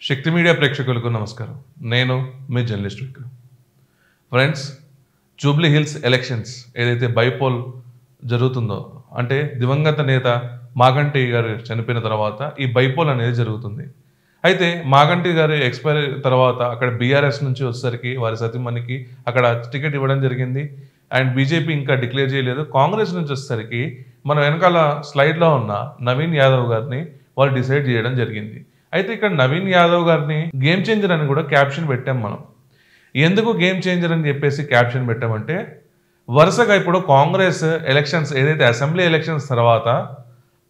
శక్తి media ప్రేక్షకులకు నమస్కారం. నేను మీ journalist Vikram. Friends, Jubilee Hills elections ఏదైతే బైపోల్ జరుగుతుందో, అంటే దివంగత నేత మాగంటి గారు చనిపోయిన తర్వాత ఈ బైపోల్ అనేది జరుగుతుంది. అయితే మాగంటి గారు ఎక్స్పైర్ తర్వాత అక్కడ బీఆర్ఎస్ నుంచి వచ్చేసరికి వారి సతీమణికి అక్కడ టికెట్ ఇవ్వడం జరిగింది. అండ్ బీజేపీ ఇంకా డిక్లేర్ చేయలేదు. కాంగ్రెస్ నుంచి వచ్చేసరికి మన వెనకాల స్లైడ్లో ఉన్న నవీన్ యాదవ్ గారిని వాళ్ళు డిసైడ్ చేయడం జరిగింది. అయితే ఇక్కడ నవీన్ యాదవ్ గారిని గేమ్ చేంజర్ అని కూడా క్యాప్షన్ పెట్టాం మనం. ఎందుకు గేమ్ చేంజర్ అని చెప్పేసి క్యాప్షన్ పెట్టామంటే, వరుసగా ఇప్పుడు కాంగ్రెస్ ఎలక్షన్స్ ఏదైతే అసెంబ్లీ ఎలక్షన్స్ తర్వాత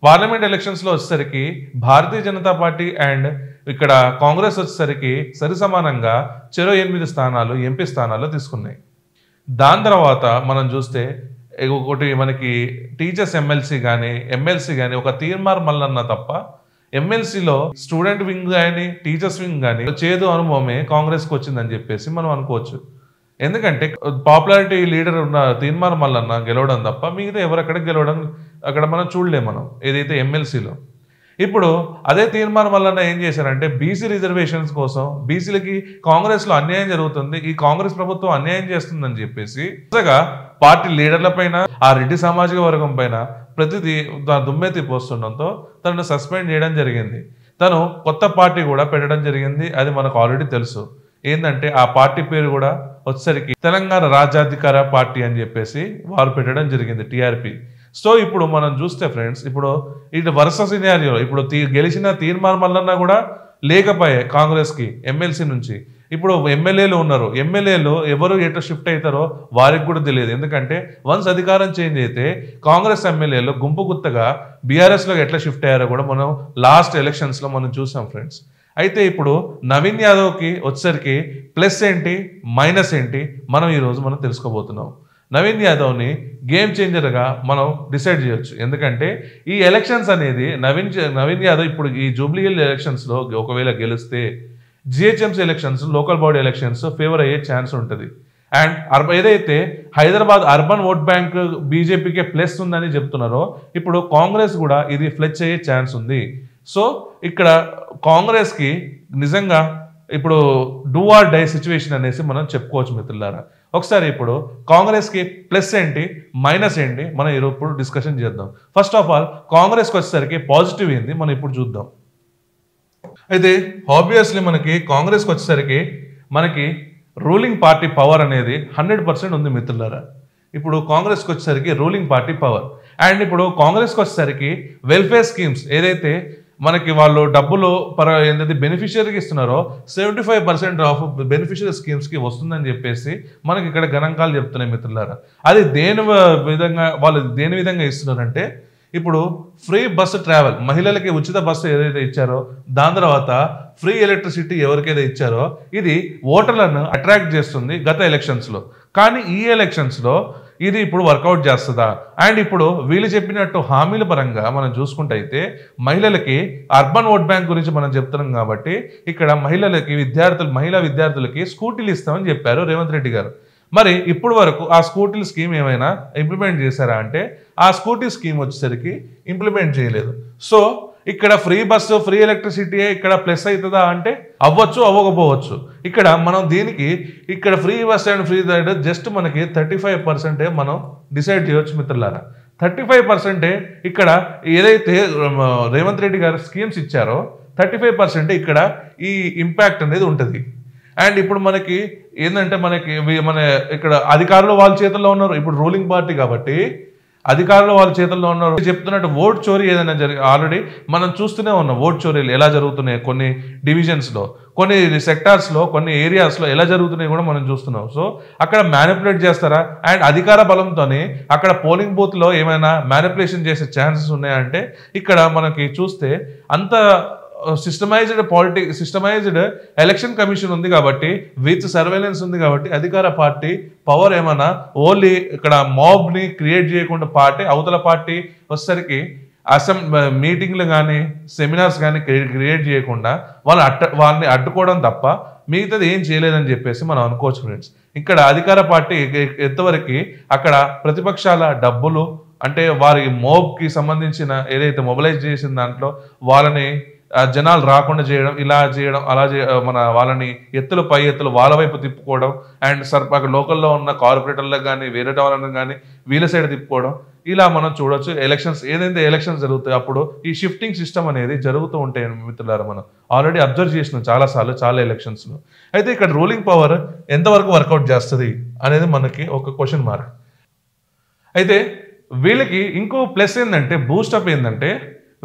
పార్లమెంట్ ఎలక్షన్స్లో వచ్చేసరికి భారతీయ జనతా పార్టీ అండ్ ఇక్కడ కాంగ్రెస్ వచ్చేసరికి సరి సమానంగా చెరో 8 స్థానాలు ఎంపీ స్థానాల్లో తీసుకున్నాయి. దాని తర్వాత మనం చూస్తే ఒకటి మనకి టీచర్స్ ఎమ్మెల్సీ కానీ ఒక తీర్మార్ మల్లన్న తప్ప ఎమ్మెల్సీలో స్టూడెంట్ వింగ్ కానీ టీచర్స్ వింగ్ కానీ చేదు అనుభవమే కాంగ్రెస్కి వచ్చిందని చెప్పేసి మనం అనుకోవచ్చు. ఎందుకంటే పాపులారిటీ లీడర్ ఉన్న తీర్మార్ మల్లన్న గెలవడం తప్ప మిగతా ఎవరక్కడ గెలవడం అక్కడ మనం చూడలేము మనం ఏదైతే ఎమ్మెల్సీలో. ఇప్పుడు అదే తీర్మానం వలన ఏం చేశారంటే బీసీ రిజర్వేషన్స్ కోసం బీసీలకి కాంగ్రెస్లో అన్యాయం జరుగుతుంది, ఈ కాంగ్రెస్ ప్రభుత్వం అన్యాయం చేస్తుందని చెప్పేసి పార్టీ లీడర్ల పైన ఆ రెడ్డి సామాజిక వర్గం పైన ప్రతిదీ దుమ్మెత్తి పోస్తుండడంతో తనను సస్పెండ్ చేయడం జరిగింది. తను కొత్త పార్టీ కూడా పెట్టడం జరిగింది. అది మనకు ఆల్రెడీ తెలుసు. ఏంటంటే ఆ పార్టీ పేరు కూడా వచ్చేసరికి తెలంగాణ రాజ్యాధికార పార్టీ అని చెప్పేసి వారు పెట్టడం జరిగింది, టీఆర్పీ. సో ఇప్పుడు మనం చూస్తే ఫ్రెండ్స్, ఇప్పుడు ఇది వరుస సినారియోలో ఇప్పుడు గెలిచిన తీర్మానం వలన కూడా లేకపోయాయి కాంగ్రెస్కి ఎమ్మెల్సీ నుంచి. ఇప్పుడు ఎమ్మెల్యేలు ఉన్నారు, ఎమ్మెల్యేలు ఎవరు ఎట్లా షిఫ్ట్ అవుతారో వారికి కూడా తెలియదు. ఎందుకంటే వన్స్ అధికారం చేంజ్ అయితే కాంగ్రెస్ ఎమ్మెల్యేలు గుంపు గుత్తగా బీఆర్ఎస్లోకి ఎట్లా షిఫ్ట్ అయ్యారో కూడా మనం లాస్ట్ ఎలక్షన్స్లో మనం చూసాం ఫ్రెండ్స్. అయితే ఇప్పుడు నవీన్ యాదవ్కి వచ్చేసరికి ప్లస్ ఏంటి మైనస్ ఏంటి మనం తెలుసుకోబోతున్నాం. నవీన్ యాదవ్ని గేమ్ చేంజర్గా మనం డిసైడ్ చేయొచ్చు. ఎందుకంటే ఈ ఎలక్షన్స్ అనేది నవీన్ యాదవ్ ఇప్పుడు ఈ జూబ్లీ హిల్ ఎలక్షన్స్లో ఒకవేళ గెలిస్తే GHMC elections, local body elections favour అయ్యే ఛాన్స్ ఉంటుంది. అండ్ ఏదైతే హైదరాబాద్ అర్బన్ ఓట్ బ్యాంక్ బీజేపీకే ప్లస్ ఉందని చెప్తున్నారో, ఇప్పుడు కాంగ్రెస్ కూడా ఇది ఫ్లెచ్ అయ్యే ఛాన్స్ ఉంది. సో ఇక్కడ కాంగ్రెస్కి నిజంగా ఇప్పుడు డూ ఆర్ డై సిచ్యువేషన్ అనేసి మనం చెప్పుకోవచ్చు మిత్రులారా. ఒకసారి ఇప్పుడు కాంగ్రెస్కి ప్లస్ ఏంటి మైనస్ ఏంటి మనం ఇప్పుడు డిస్కషన్ చేద్దాం. ఫస్ట్ ఆఫ్ ఆల్ కాంగ్రెస్కి వచ్చేసరికి పాజిటివ్ ఏంది మనం ఇప్పుడు చూద్దాం. అయితే ఆబ్వియస్లీ మనకి కాంగ్రెస్కి వచ్చేసరికి మనకి రూలింగ్ పార్టీ పవర్ అనేది 100% ఉంది మిత్రులారా. ఇప్పుడు కాంగ్రెస్కి వచ్చేసరికి రూలింగ్ పార్టీ పవర్. అండ్ ఇప్పుడు కాంగ్రెస్కి వచ్చేసరికి వెల్ఫేర్ స్కీమ్స్ ఏదైతే మనకి వాళ్ళు డబ్బులు ఏంటంటే బెనిఫిషియరీకి ఇస్తున్నారో 75% ఆఫ్ బెనిఫిషియరీ స్కీమ్స్కి వస్తుందని చెప్పేసి మనకి ఇక్కడ గణాంకాలు చెప్తున్నాయి మిత్రులారా. అది వాళ్ళు దేని విధంగా ఇస్తున్నారంటే, ఇప్పుడు ఫ్రీ బస్సు ట్రావెల్, మహిళలకి ఉచిత బస్సు ఏదైతే ఇచ్చారో, దాని తర్వాత ఫ్రీ ఎలక్ట్రిసిటీ ఎవరికైతే ఇచ్చారో ఇది ఓటర్లను అట్రాక్ట్ చేస్తుంది గత ఎలక్షన్స్లో. కానీ ఈ ఎలక్షన్స్లో ఇది ఇప్పుడు వర్కౌట్ చేస్తుందా? అండ్ ఇప్పుడు వీళ్ళు చెప్పినట్టు హామీల పరంగా మనం చూసుకుంటే అయితే మహిళలకి అర్బన్ ఓట్ బ్యాంక్ గురించి మనం చెప్తున్నాం కాబట్టి ఇక్కడ మహిళా విద్యార్థులకి స్కూటీలు ఇస్తామని చెప్పారు రేవంత్ రెడ్డి గారు. మరి ఇప్పుడు వరకు ఆ స్కూటీల స్కీమ్ ఏమైనా ఇంప్లిమెంట్ చేశారా అంటే ఆ స్కూటీ స్కీమ్ వచ్చేసరికి ఇంప్లిమెంట్ చేయలేదు. సో ఇక్కడ ఫ్రీ బస్సు, ఫ్రీ ఎలక్ట్రిసిటీ ఇక్కడ ప్లస్ అవుతుందా అంటే అవ్వచ్చు, అవ్వకపోవచ్చు. ఇక్కడ మనం దీనికి ఇక్కడ free bus and free just మనకి 35% మనం డిసైడ్ చేయవచ్చు మిత్రులారా. 35% ఇక్కడ ఏదైతే రేవంత్ రెడ్డి గారు స్కీమ్స్ ఇచ్చారో 35% ఇక్కడ ఈ ఇంపాక్ట్ అనేది ఉంటుంది. అండ్ ఇప్పుడు మనకి ఏంటంటే మన ఇక్కడ అధికారులు వాళ్ళ చేతుల్లో ఉన్నారు. ఇప్పుడు రూలింగ్ పార్టీ కాబట్టి అధికారులు వాళ్ళ చేతుల్లో ఉన్నారు. చెప్తున్నట్టు ఓట్ చోరీ ఏదైనా ఆల్రెడీ మనం చూస్తూనే ఉన్నాం. ఓట్ చోరీలు ఎలా జరుగుతున్నాయి కొన్ని డివిజన్స్లో, కొన్ని సెక్టార్స్లో, కొన్ని ఏరియాస్లో ఎలా జరుగుతున్నాయి కూడా మనం చూస్తున్నాం. సో అక్కడ మ్యానిపులేట్ చేస్తారా? అండ్ అధికార బలంతోనే అక్కడ పోలింగ్ బూత్లో ఏమైనా మ్యానిపులేషన్ చేసే ఛాన్సెస్ ఉన్నాయంటే ఇక్కడ మనకి చూస్తే అంత సిస్టమైజ్డ్ ఎలక్షన్ కమిషన్ ఉంది కాబట్టి, విత్ సర్వేలెన్స్ ఉంది కాబట్టి అధికార పార్టీ పవర్ ఏమన్నా ఓన్లీ ఇక్కడ మాబ్ని క్రియేట్ చేయకుండా అవతల పార్టీ వచ్చేసరికి మీటింగ్లు కానీ సెమినార్స్ కానీ క్రియేట్ చేయకుండా వాళ్ళని అడ్డుకోవడం తప్ప మిగతాది ఏం చేయలేదని చెప్పేసి మనం అనుకోవచ్చు ఫ్రెండ్స్. ఇక్కడ అధికార పార్టీ ఎంతవరకు అక్కడ ప్రతిపక్షాల డబ్బులు అంటే వారి మోబ్కి సంబంధించిన ఏదైతే మొబిలైజ్ చేసిన దాంట్లో వాళ్ళని జనాలు రాకుండా చేయడం, ఇలా చేయడం, అలా మన వాళ్ళని పై ఎత్తులు వాళ్ళ వైపు తిప్పుకోవడం, అండ్ అక్కడ లోకల్లో ఉన్న కార్పొరేటర్లకు కానీ వేరే వాళ్ళని కానీ వీళ్ళ సైడ్ తిప్పుకోవడం, ఇలా మనం చూడొచ్చు. ఎలక్షన్స్ ఏదైతే ఎలక్షన్స్ జరుగుతాయి అప్పుడు ఈ షిఫ్టింగ్ సిస్టమ్ అనేది జరుగుతూ ఉంటాయి మిత్రులారా. మనం ఆల్రెడీ అబ్జర్వ్ చేసినాం చాలాసార్లు చాలా ఎలక్షన్స్లో. అయితే ఇక్కడ రూలింగ్ పవర్ ఎంతవరకు వర్కౌట్ చేస్తుంది అనేది మనకి ఒక క్వశ్చన్ మార్క్. అయితే వీళ్ళకి ఇంకో ప్లస్ ఏంటంటే, బూస్టప్ ఏంటంటే,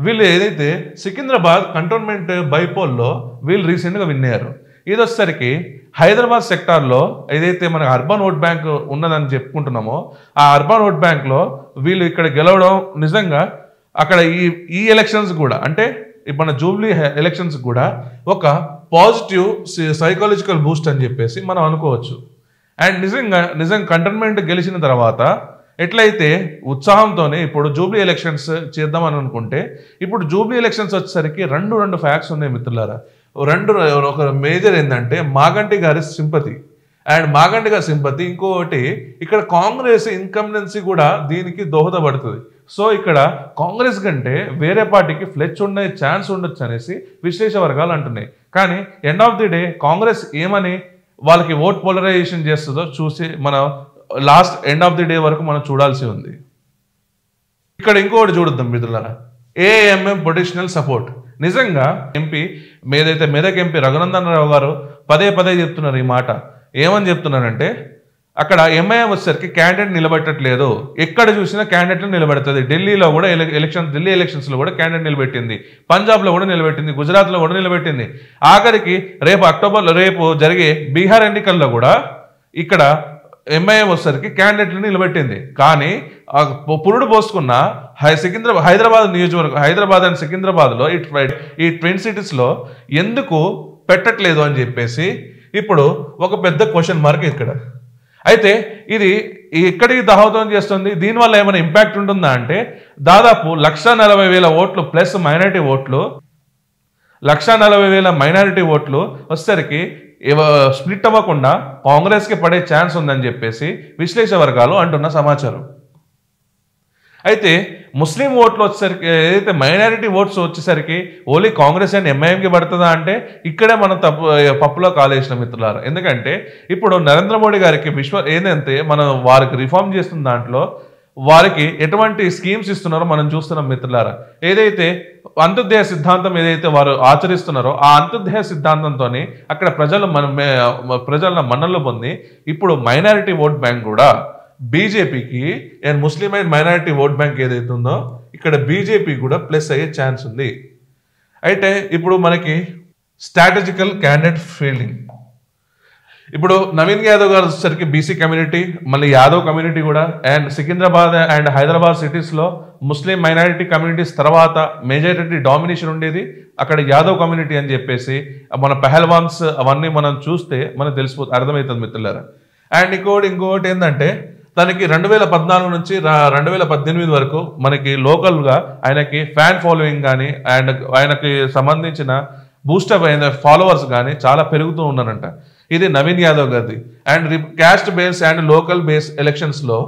వీళ్ళు ఏదైతే సికింద్రాబాద్ కంటోన్మెంట్ బైపోల్లో వీళ్ళు రీసెంట్గా విన్ అయ్యారు. ఇది వచ్చేసరికి హైదరాబాద్ సెక్టార్లో ఏదైతే మన అర్బన్ ఓట్ బ్యాంక్ ఉన్నదని చెప్పుకుంటున్నామో ఆ అర్బన్ ఓట్ బ్యాంక్లో వీళ్ళు ఇక్కడ గెలవడం నిజంగా అక్కడ ఈ ఎలక్షన్స్ కూడా, అంటే మన జూబ్లీ ఎలక్షన్స్ కూడా ఒక పాజిటివ్ సైకాలజికల్ బూస్ట్ అని చెప్పేసి మనం అనుకోవచ్చు. అండ్ నిజంగా కంటోన్మెంట్ గెలిచిన తర్వాత ఎట్లయితే ఉత్సాహంతోనే ఇప్పుడు జూబ్లీ ఎలక్షన్స్ చేద్దామని అనుకుంటే, ఇప్పుడు జూబ్లీ ఎలక్షన్స్ వచ్చేసరికి రెండు ఫ్యాక్ట్స్ ఉన్నాయి మిత్రులారా. ఒక మేజర్ ఏంటంటే మాగంటి గారి సింపతి, అండ్ మాగంటి గారి సింపతి. ఇంకొకటి ఇక్కడ కాంగ్రెస్ ఇన్కంబెన్సీ కూడా దీనికి దోహదపడుతుంది. సో ఇక్కడ కాంగ్రెస్ కంటే వేరే పార్టీకి ఫ్లెచ్ ఉండే ఛాన్స్ ఉండొచ్చు అనేసి విశ్లేష వర్గాలు అంటున్నాయి. కానీ end of the day Congress ఏమని వాళ్ళకి ఓట్ పోలరైజేషన్ చేస్తుందో చూసి మన last end of the day వరకు మనం చూడాల్సి ఉంది. ఇక్కడ ఇంకొకటి చూడొద్దాం మిత్రులారా, ఏఎంఎం పొలిటిషనల్ సపోర్ట్. నిజంగా ఏదైతే మెదక్ ఎంపీ రఘునందన్ రావు గారు పదే చెప్తున్నారు ఈ మాట. ఏమని చెప్తున్నారంటే, అక్కడ ఎంఐఎం వచ్చేసరికి క్యాండిడేట్ నిలబెట్టట్లేదు, ఎక్కడ చూసినా క్యాండిడేట్లు నిలబెడుతుంది. ఢిల్లీ ఎలక్షన్స్లో కూడా క్యాండిడేట్ నిలబెట్టింది, పంజాబ్లో కూడా నిలబెట్టింది, గుజరాత్లో కూడా నిలబెట్టింది. ఆఖరికి రేపు జరిగే బీహార్ ఎన్నికల్లో కూడా ఇక్కడ ఎంఐఎం వచ్చేసరికి క్యాండిడేట్లు నిలబెట్టింది. కానీ పురుడు పోసుకున్న హైదరాబాద్ నియోజకవర్గం, హైదరాబాద్ అండ్ సికింద్రాబాద్లో ఈ ట్విన్ సిటీస్లో ఎందుకు పెట్టట్లేదు అని చెప్పేసి ఇప్పుడు ఒక పెద్ద క్వశ్చన్ మార్క్ ఇక్కడ. అయితే ఇది ఎక్కడికి దహోదం చేస్తుంది, దీనివల్ల ఏమైనా ఇంపాక్ట్ ఉంటుందా అంటే, దాదాపు 140,000 ఓట్లు ప్లస్ మైనారిటీ ఓట్లు, 140,000 మైనారిటీ ఓట్లు వచ్చేసరికి స్ప్లిట్ అవ్వకుండా కాంగ్రెస్కి పడే ఛాన్స్ ఉందని చెప్పేసి విశ్లేష వర్గాలు అంటున్న సమాచారం. అయితే ముస్లిం ఓట్లు వచ్చేసరికి, ఏదైతే మైనారిటీ ఓట్స్ వచ్చేసరికి ఓన్లీ కాంగ్రెస్ అండ్ ఎంఐఎంకి పడుతుందా అంటే ఇక్కడే మనం పప్పులో కాలేసిన మిత్రులారా. ఎందుకంటే ఇప్పుడు నరేంద్ర మోడీ గారికి ఏంటంటే మనం వారికి రిఫార్మ్ చేస్తున్న దాంట్లో వారికి ఎటువంటి స్కీమ్స్ ఇస్తున్నారో మనం చూస్తున్నాం మిత్రులారా. ఏదైతే అంత్యోదయ సిద్ధాంతం ఏదైతే వారు ఆచరిస్తున్నారో ఆ అంత్యోదయ సిద్ధాంతంతో అక్కడ ప్రజల మన్నలు పొంది ఇప్పుడు మైనారిటీ ఓట్ బ్యాంక్ కూడా బీజేపీకి and Muslim and minority vote bank ఏదైతే ఉందో ఇక్కడ బీజేపీ కూడా ప్లస్ అయ్యే ఛాన్స్ ఉంది. అయితే ఇప్పుడు మనకి స్ట్రాటజికల్ క్యాండిడేట్ ఫీల్డింగ్, ఇప్పుడు నవీన్ యాదవ్ గారు వచ్చేసరికి బీసీ కమ్యూనిటీ, మళ్ళీ యాదవ్ కమ్యూనిటీ కూడా, అండ్ సికింద్రాబాద్ అండ్ హైదరాబాద్ సిటీస్లో ముస్లిం మైనారిటీ కమ్యూనిటీస్ తర్వాత మెజారిటీ డామినేషన్ ఉండేది అక్కడ యాదవ్ కమ్యూనిటీ అని చెప్పేసి మన పెహల్వాన్స్ అవన్నీ మనం చూస్తే మనకు అర్థమవుతుంది మిత్రులారా. అండ్ ఇంకోటి ఏంటంటే, తనకి 2014 నుంచి 2018 వరకు మనకి లోకల్గా ఆయనకి ఫ్యాన్ ఫాలోయింగ్ కానీ అండ్ ఆయనకి సంబంధించిన బూస్టప్ అయిన ఫాలోవర్స్ కానీ చాలా పెరుగుతూ ఉన్నారంట. ఇది నవీన్ యాదవ్ గారిది. And caste base and local base ఎలక్షన్స్లో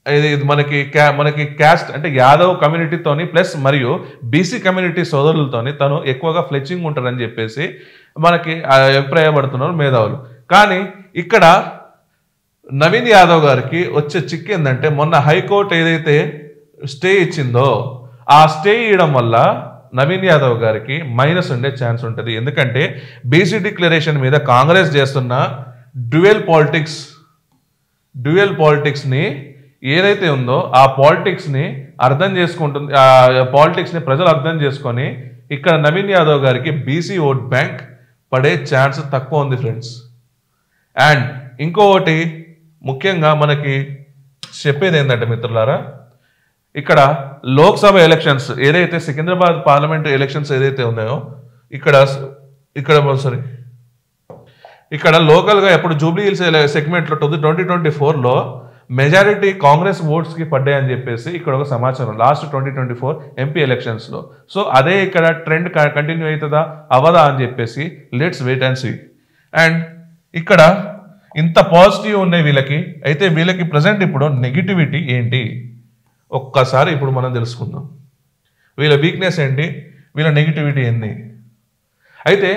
ఇది మనకి క్యాస్ట్ అంటే యాదవ్ కమ్యూనిటీతోని ప్లస్ మరియు బీసీ కమ్యూనిటీ సోదరులతోని తను ఎక్కువగా ఫ్లెచింగ్ ఉంటారని చెప్పేసి మనకి అభిప్రాయపడుతున్నారు మేధావులు. కానీ ఇక్కడ నవీన్ యాదవ్ గారికి వచ్చే చిక్కు ఏంటంటే, మొన్న హైకోర్టు ఏదైతే స్టే ఇచ్చిందో ఆ స్టే ఇవ్వడం వల్ల నవీన్ యాదవ్ గారికి మైనస్ ఉండే ఛాన్స్ ఉంటుంది. ఎందుకంటే బీసీ డిక్లరేషన్ మీద కాంగ్రెస్ చేస్తున్న డ్యూయల్ పాలిటిక్స్ని ఏదైతే ఉందో ఆ పాలిటిక్స్ని అర్థం చేసుకుంటుంది, ఆ పాలిటిక్స్ని ప్రజలు అర్థం చేసుకొని ఇక్కడ నవీన్ యాదవ్ గారికి బీసీ ఓట్ బ్యాంక్ పడే ఛాన్స్ తక్కువ ఉంది ఫ్రెండ్స్. అండ్ ఇంకొకటి ముఖ్యంగా మనకి చెప్పేది ఏంటంటే మిత్రులారా, ఇక్కడ లోక్సభ ఎలక్షన్స్ ఏదైతే సికింద్రాబాద్ పార్లమెంట్ ఎలక్షన్స్ ఏదైతే ఉన్నాయో ఇక్కడ లోకల్గా ఎప్పుడు జూబ్లీ హిల్స్ సెగ్మెంట్లో 2024లో మెజారిటీ కాంగ్రెస్ ఓట్స్కి పడ్డాయని చెప్పేసి ఇక్కడ ఒక సమాచారం లాస్ట్ 2024 ఎంపీ ఎలక్షన్స్లో. సో అదే ఇక్కడ ట్రెండ్ కంటిన్యూ అవుతుందా అవ్వదా అని చెప్పేసి let's wait and see. And ఇక్కడ ఇంత పాజిటివ్ ఉన్నాయి వీళ్ళకి, అయితే వీళ్ళకి ప్రజెంట్ ఇప్పుడు నెగిటివిటీ ఏంటి ఒక్కసారి ఇప్పుడు మనం తెలుసుకుందాం. వీళ్ళ వీక్నెస్ ఏంటి, వీళ్ళ నెగిటివిటీ ఏంటి. అయితే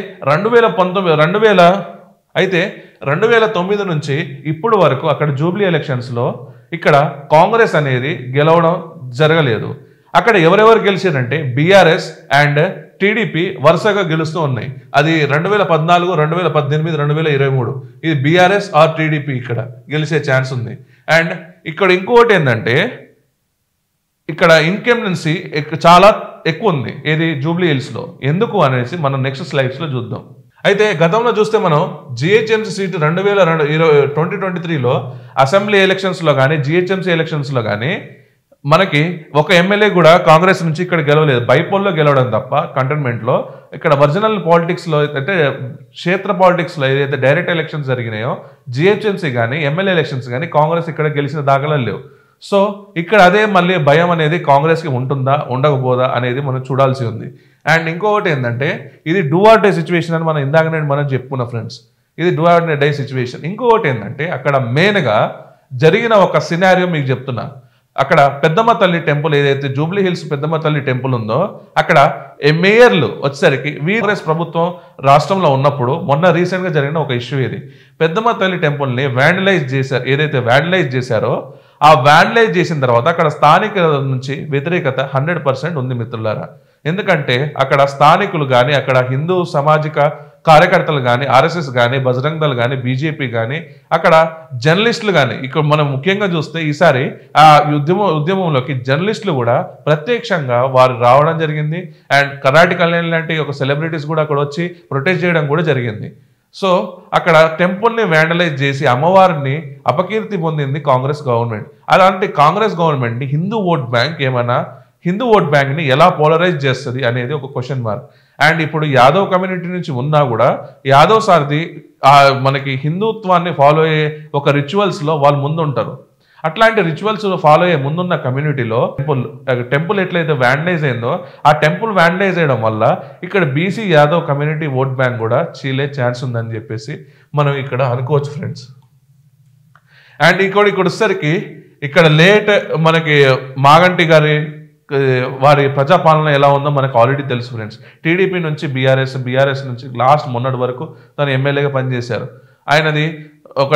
2009 నుంచి ఇప్పుడు వరకు అక్కడ జూబ్లీ ఎలక్షన్స్లో ఇక్కడ కాంగ్రెస్ అనేది గెలవడం జరగలేదు. అక్కడ ఎవరెవరు గెలిచారంటే బీఆర్ఎస్ అండ్ టీడీపీ వరుసగా గెలుస్తూ ఉన్నాయి. అది 2014, 2018, 2023 ఇది బీఆర్ఎస్ ఆర్ టీడీపీ ఇక్కడ గెలిచే ఛాన్స్ ఉంది. అండ్ ఇక్కడ ఇంకోటి ఏంటంటే ఇక్కడ ఇన్కంబెన్సీ చాలా ఎక్కువ ఉంది ఏది జూబ్లీ హిల్స్లో. ఎందుకు అనేసి మనం నెక్స్ట్ స్లైడ్స్లో చూద్దాం. అయితే గతంలో చూస్తే మనం జిహెచ్ఎంసీ సీటు 2023లో అసెంబ్లీ ఎలక్షన్స్లో కానీ జిహెచ్ఎంసీ ఎలక్షన్స్లో కానీ మనకి ఒక ఎమ్మెల్యే కూడా కాంగ్రెస్ నుంచి ఇక్కడ గెలవలేదు. బైపోల్లో గెలవడం తప్ప కంటోన్మెంట్లో ఇక్కడ ఒరిజినల్ పాలిటిక్స్లో అంటే క్షేత్ర పాలిటిక్స్లో ఏదైతే డైరెక్ట్ ఎలక్షన్స్ జరిగినాయో జిహెచ్ఎంసీ కానీ ఎమ్మెల్యే ఎలక్షన్స్ కానీ కాంగ్రెస్ ఇక్కడ గెలిచిన దాఖలాలు లేవు. సో ఇక్కడ అదే మళ్ళీ భయం అనేది కాంగ్రెస్కి ఉంటుందా ఉండకపోదా అనేది మనం చూడాల్సి ఉంది. అండ్ ఇంకొకటి ఏంటంటే ఇది డూ ఆర్ డై సిచ్యువేషన్ అని మనం ఇందాకనే మనం చెప్పుకున్న ఫ్రెండ్స్, ఇది డూ ఆర్ డై సిచ్యువేషన్. ఇంకొకటి ఏంటంటే అక్కడ మెయిన్గా జరిగిన ఒక సినారియో మీకు చెప్తున్నా. అక్కడ పెద్దమ్మ తల్లి టెంపుల్ ఏదైతే జూబ్లీ హిల్స్ పెద్దమ్మ తల్లి టెంపుల్ ఉందో అక్కడ మేయర్లు వచ్చేసరికి కాంగ్రెస్ ప్రభుత్వం రాష్ట్రంలో ఉన్నప్పుడు మొన్న రీసెంట్గా జరిగిన ఒక ఇష్యూ ఇది. పెద్దమ్మ తల్లి టెంపుల్ని వ్యాండలైజ్ చేశారు. ఏదైతే వ్యాండలైజ్ చేశారో ఆ వ్యాండలైజ్ చేసిన తర్వాత అక్కడ స్థానికుల నుంచి వ్యతిరేకత 100% ఉంది మిత్రులారా. ఎందుకంటే అక్కడ స్థానికులు కానీ అక్కడ హిందూ సామాజిక కార్యకర్తలు కానీ ఆర్ఎస్ఎస్ కానీ బజరంగ్ దళ్ కానీ బీజేపీ కానీ అక్కడ జర్నలిస్టులు కానీ ఇక్కడ మనం ముఖ్యంగా చూస్తే ఈసారి ఆ ఉద్యమంలోకి జర్నలిస్టులు కూడా ప్రత్యక్షంగా వారు రావడం జరిగింది. అండ్ కర్ణాటక కళ్యాణ్ లాంటి ఒక సెలబ్రిటీస్ కూడా అక్కడ వచ్చి ప్రొటెస్ట్ చేయడం కూడా జరిగింది. సో అక్కడ టెంపుల్ని వ్యాండలైజ్ చేసి అమ్మవారిని అపకీర్తి పొందింది కాంగ్రెస్ గవర్నమెంట్. అలాంటి కాంగ్రెస్ గవర్నమెంట్ని హిందూ ఓట్ బ్యాంక్ని ఎలా పోలరైజ్ చేస్తుంది అనేది ఒక క్వశ్చన్ మార్క్. అండ్ ఇప్పుడు యాదవ్ కమ్యూనిటీ నుంచి ఉన్నా కూడా యాదవ్ సార్ది మనకి హిందుత్వాన్ని ఫాలో అయ్యే ఒక రిచువల్స్లో వాళ్ళు ముందుంటారు. అట్లాంటి రిచువల్స్ ఫాలో అయ్యే ముందున్న కమ్యూనిటీలో టెంపుల్ ఎట్లయితే వ్యాండలైజ్ అయిందో ఆ టెంపుల్ వ్యాండలైజ్ చేయడం వల్ల ఇక్కడ BC Yadav community vote bank కూడా చీలే ఛాన్స్ ఉందని చెప్పేసి మనం ఇక్కడ అనుకోవచ్చు ఫ్రెండ్స్. అండ్ ఇక్కడ వచ్చేసరికి ఇక్కడ మనకి మాగంటి గారి వారి ప్రజాపాలన ఎలా ఉందో మనకు ఆల్రెడీ తెలుసు ఫ్రెండ్స్. టీడీపీ నుంచి బీఆర్ఎస్ నుంచి లాస్ట్ మొన్నటి వరకు తను ఎమ్మెల్యేగా పనిచేశారు. ఆయనది ఒక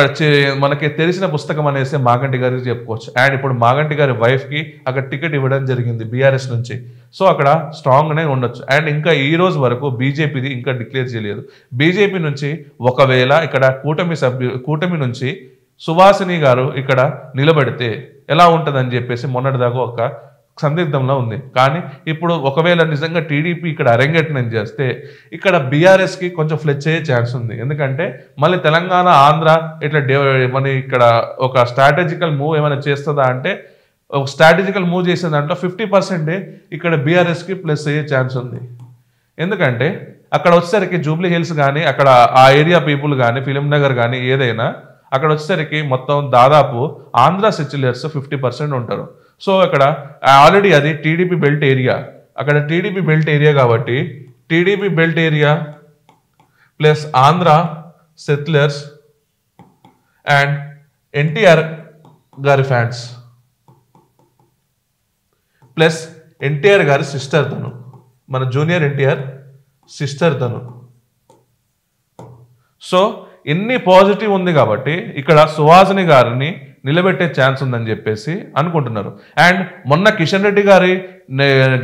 మనకి తెలిసిన పుస్తకం అనేసి మాగంటి గారికి చెప్పుకోవచ్చు. అండ్ ఇప్పుడు మాగంటి గారి వైఫ్కి అక్కడ టికెట్ ఇవ్వడం జరిగింది బీఆర్ఎస్ నుంచి. సో అక్కడ స్ట్రాంగ్గానే ఉండొచ్చు. అండ్ ఇంకా ఈ రోజు వరకు బీజేపీది ఇంకా డిక్లేర్ చేయలేదు. బీజేపీ నుంచి ఒకవేళ ఇక్కడ కూటమి నుంచి సువాసిని గారు ఇక్కడ నిలబడితే ఎలా ఉంటుందని చెప్పేసి మొన్నటిదాకా ఒక సందిగ్ధంలో ఉంది. కానీ ఇప్పుడు ఒకవేళ నిజంగా టీడీపీ ఇక్కడ అరంగేట్నం చేస్తే ఇక్కడ బీఆర్ఎస్కి కొంచెం ఫ్లెచ్ అయ్యే ఛాన్స్ ఉంది. ఎందుకంటే మళ్ళీ తెలంగాణ ఆంధ్ర ఇట్లా మన ఇక్కడ ఒక స్ట్రాటజికల్ మూవ్ ఏమైనా చేస్తుందా అంటే ఒక స్ట్రాటజికల్ మూవ్ చేసే దాంట్లో 50% ఇక్కడ బీఆర్ఎస్కి ప్లస్ అయ్యే ఛాన్స్ ఉంది. ఎందుకంటే అక్కడ వచ్చేసరికి జూబ్లీ హిల్స్ కానీ అక్కడ ఆ ఏరియా పీపుల్ కానీ ఫిలిం నగర్ కానీ ఏదైనా అక్కడ వచ్చేసరికి మొత్తం దాదాపు ఆంధ్ర సెటిలర్స్ 50% ఉంటారు. సో అక్కడ ఆల్రెడీ అది టీడీపీ బెల్ట్ ఏరియా. అక్కడ టీడీపీ బెల్ట్ ఏరియా కాబట్టి TDP belt area plus Andhra settlers and NTR గారి ఫ్యాన్స్ ప్లస్ ఎన్టీఆర్ గారి సిస్టర్ తను, మన జూనియర్ ఎన్టీఆర్ సిస్టర్ తను. సో ఎన్ని పాజిటివ్ ఉంది కాబట్టి ఇక్కడ సుహాసిని గారిని నిలబెట్టే ఛాన్స్ ఉందని చెప్పేసి అనుకుంటున్నారు. అండ్ మొన్న కిషన్ రెడ్డి గారి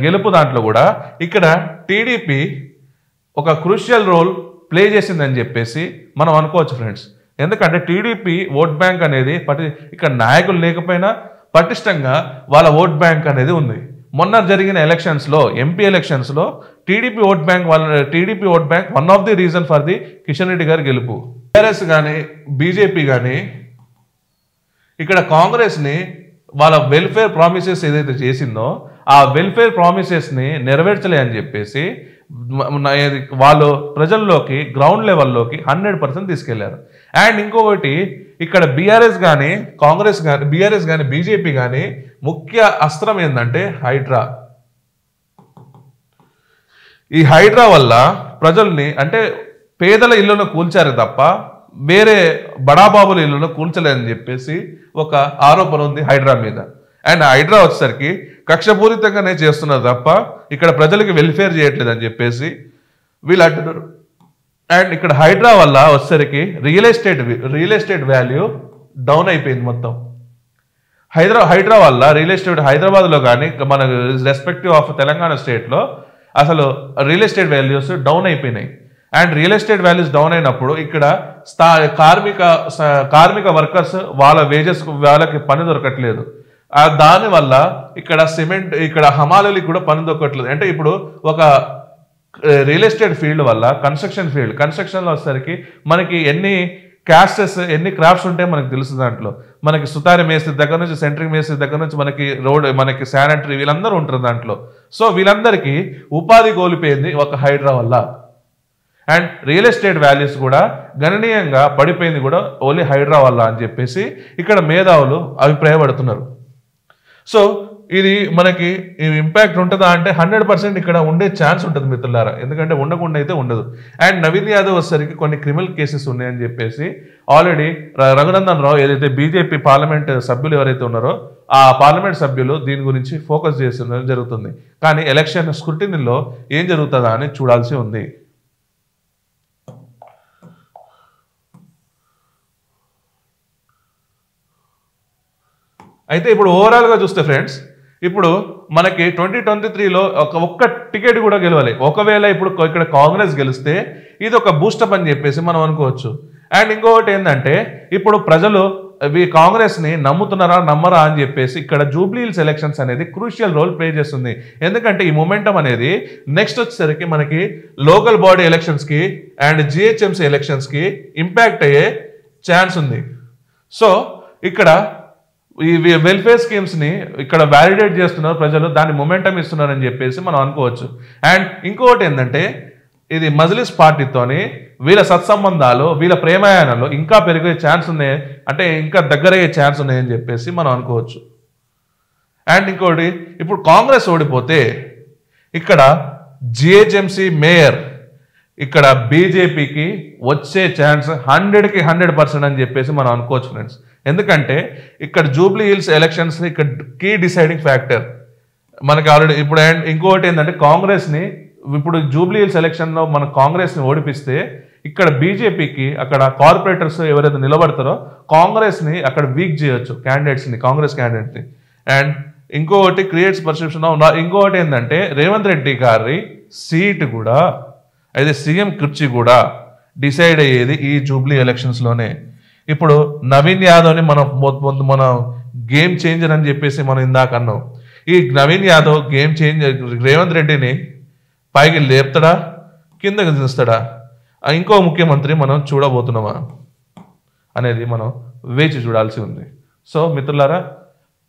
గెలుపు దాంట్లో కూడా ఇక్కడ టీడీపీ ఒక క్రూషియల్ రోల్ ప్లే చేసిందని చెప్పేసి మనం అనుకోవచ్చు ఫ్రెండ్స్. ఎందుకంటే టీడీపీ ఓట్ బ్యాంక్ అనేది ఇక్కడ నాయకులు లేకపోయినా పటిష్టంగా వాళ్ళ ఓట్ బ్యాంక్ అనేది ఉంది. మొన్న జరిగిన ఎలక్షన్స్లో ఎంపీ ఎలక్షన్స్లో TDP vote bank one of the reason for the Kishan Reddy గారి గెలుపు. టీఆర్ఎస్ కానీ బీజేపీ కానీ ఇక్కడ కాంగ్రెస్ని వాళ్ళ వెల్ఫేర్ ప్రామిసెస్ ఏదైతే చేసిందో ఆ వెల్ఫేర్ ప్రామిసెస్ని నెరవేర్చలే అని చెప్పేసి వాళ్ళు ప్రజల్లోకి గ్రౌండ్ లెవెల్లోకి 100% తీసుకెళ్లారు. అండ్ ఇంకొకటి ఇక్కడ బీఆర్ఎస్ కానీ బీజేపీ కానీ ముఖ్య అస్త్రం ఏంటంటే హైడ్రా. ఈ హైడ్రా వల్ల ప్రజల్ని అంటే పేదల ఇళ్లను కూల్చారు తప్ప వేరే బడాబాబుల ఇళ్లను కూల్చలేదని చెప్పేసి ఒక ఆరోపణ ఉంది హైడ్రా మీద. అండ్ హైడ్రా వచ్చేసరికి కక్షపూరితంగానే చేస్తున్నారు తప్ప ఇక్కడ ప్రజలకి వెల్ఫేర్ చేయట్లేదని చెప్పేసి వీళ్ళు అంటున్నారు. అండ్ ఇక్కడ హైడ్రా వల్ల వచ్చేసరికి రియల్ ఎస్టేట్ వాల్యూ డౌన్ అయిపోయింది మొత్తం. హైడ్రా వల్ల రియల్ ఎస్టేట్ హైదరాబాద్లో కానీ మన రెస్పెక్టివ్ ఆఫ్ తెలంగాణ స్టేట్లో అసలు రియల్ ఎస్టేట్ వాల్యూస్ డౌన్ అయిపోయినాయి. And real estate values down అయినప్పుడు ఇక్కడ కార్మిక వర్కర్స్ వాళ్ళ వేజెస్ వాళ్ళకి పని దొరకట్లేదు. దానివల్ల ఇక్కడ హమాలీలకు కూడా పని దొరకట్లేదు. అంటే ఇప్పుడు ఒక రియల్ ఎస్టేట్ ఫీల్డ్ వల్ల కన్స్ట్రక్షన్లో వచ్చేసరికి మనకి ఎన్ని క్యాస్టెస్ ఎన్ని క్రాఫ్ట్స్ ఉంటే మనకు తెలుసు. దాంట్లో మనకి సుతారి మేస్త్రి దగ్గర నుంచి సెంట్రింగ్ మేస్త్రి దగ్గర నుంచి మనకి శానిటరీ వీళ్ళందరూ ఉంటారు దాంట్లో. సో వీళ్ళందరికీ ఉపాధి కోల్పోయింది ఒక హైడ్రా వల్ల. అండ్ రియల్ ఎస్టేట్ వాల్యూస్ కూడా గణనీయంగా పడిపోయింది కూడా ఓన్లీ హైడ్రా వల్ల అని చెప్పేసి ఇక్కడ మేధావులు అభిప్రాయపడుతున్నారు. సో ఇది మనకి ఇంపాక్ట్ ఉంటుందా అంటే 100% ఇక్కడ ఉండే ఛాన్స్ ఉంటుంది మిత్రులారా. ఎందుకంటే ఉండకుండా అయితే ఉండదు. అండ్ నవీన్ యాదవ్ వచ్చేసరికి కొన్ని క్రిమినల్ కేసెస్ ఉన్నాయని చెప్పేసి ఆల్రెడీ రఘునందన్ రావు ఏదైతే బీజేపీ పార్లమెంట్ సభ్యులు ఎవరైతే ఉన్నారో ఆ పార్లమెంట్ సభ్యులు దీని గురించి ఫోకస్ చేస్తున్న జరుగుతుంది. కానీ ఎలక్షన్ స్క్రూటినీలో ఏం జరుగుతుందా అని చూడాల్సి ఉంది. అయితే ఇప్పుడు ఓవరాల్గా చూస్తే ఫ్రెండ్స్, ఇప్పుడు మనకి 2023లో ఒక్క టికెట్ కూడా గెలవాలి. ఒకవేళ ఇప్పుడు ఇక్కడ కాంగ్రెస్ గెలిస్తే ఇది ఒక బూస్టప్ అని చెప్పేసి మనం అనుకోవచ్చు. అండ్ ఇంకొకటి ఏంటంటే ఇప్పుడు ప్రజలు కాంగ్రెస్ని నమ్ముతున్నారా నమ్మరా అని చెప్పేసి ఇక్కడ జూబ్లీ హిల్స్ ఎలక్షన్స్ అనేది క్రూషియల్ రోల్ ప్లే చేస్తుంది. ఎందుకంటే ఈ మొమెంటం అనేది నెక్స్ట్ వచ్చేసరికి మనకి లోకల్ బాడీ ఎలక్షన్స్కి అండ్ జిహెచ్ఎంసీ ఎలక్షన్స్కి ఇంపాక్ట్ అయ్యే ఛాన్స్ ఉంది. సో ఇక్కడ ఈ వెల్ఫేర్ స్కీమ్స్ని ఇక్కడ వ్యాలిడేట్ చేస్తున్నారు ప్రజలు, దాన్ని మొమెంటం ఇస్తున్నారని చెప్పేసి మనం అనుకోవచ్చు. అండ్ ఇంకొకటి ఏంటంటే ఇది మజ్లిస్ పార్టీతోని వీళ్ళ సత్సంబంధాలు వీళ్ళ ప్రేమాయాణాలు ఇంకా పెరిగే ఛాన్స్ ఉన్నాయి, అంటే ఇంకా దగ్గరయ్యే ఛాన్స్ ఉన్నాయని చెప్పేసి మనం అనుకోవచ్చు. అండ్ ఇంకోటి ఇప్పుడు కాంగ్రెస్ ఓడిపోతే ఇక్కడ జిహెచ్ఎంసీ మేయర్ ఇక్కడ బీజేపీకి వచ్చే ఛాన్స్ 100కి 100% అని చెప్పేసి మనం అనుకోవచ్చు ఫ్రెండ్స్. ఎందుకంటే ఇక్కడ జూబ్లీ హిల్స్ ఎలక్షన్స్ ఇక్కడ కీ డిసైడింగ్ ఫ్యాక్టర్ మనకి ఆల్రెడీ ఇప్పుడు. అండ్ ఇంకోటి ఏంటంటే కాంగ్రెస్ని ఇప్పుడు జూబ్లీ హిల్స్ ఎలక్షన్లో మన కాంగ్రెస్ని ఓడిపిస్తే ఇక్కడ బీజేపీకి అక్కడ కార్పొరేటర్స్ ఎవరైతే నిలబడతారో కాంగ్రెస్ని అక్కడ వీక్ చేయొచ్చు కాంగ్రెస్ క్యాండిడేట్ని. అండ్ ఇంకొకటి క్రియేట్స్ పర్సెప్షన్. ఇంకొకటి ఏంటంటే రేవంత్ రెడ్డి గారి సీట్ కూడా అయితే సీఎం కుర్చీ కూడా డిసైడ్ అయ్యేది ఈ జూబ్లీ ఎలక్షన్స్లోనే. ఇప్పుడు నవీన్ యాదవ్ని మన గేమ్ చేంజర్ అని చెప్పేసి మనం ఇందాక అన్నాం. ఈ నవీన్ యాదవ్ గేమ్ చేంజర్ రేవంత్ రెడ్డిని పైకి లేపుతాడా కిందకి దిస్తాడా ఇంకో ముఖ్యమంత్రి మనం చూడబోతున్నామా అనేది మనం వేచి చూడాల్సి ఉంది. సో మిత్రులారా,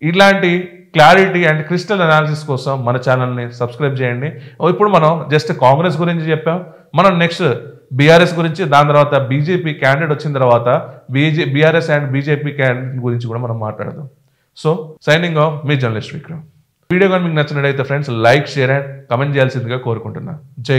ఇలాంటి క్లారిటీ అండ్ క్రిస్టల్ అనాలిసిస్ కోసం మన ఛానల్ని సబ్స్క్రైబ్ చేయండి. ఇప్పుడు మనం జస్ట్ కాంగ్రెస్ గురించి చెప్పాం, మనం నెక్స్ట్ బీఆర్ఎస్ గురించి, దాని తర్వాత బీజేపీ క్యాండిడేట్ వచ్చిన తర్వాత బీఆర్ఎస్ అండ్ బీజేపీ క్యాండిడేట్ గురించి కూడా మనం మాట్లాడదాం. సో సైనింగ్ ఆఫ్ మీ జర్నలిస్ట్ విక్రమ్. వీడియో కానీ మీకు నచ్చినట్టయితే friends like share and comment చేయాల్సిందిగా కోరుకుంటున్నాను. జై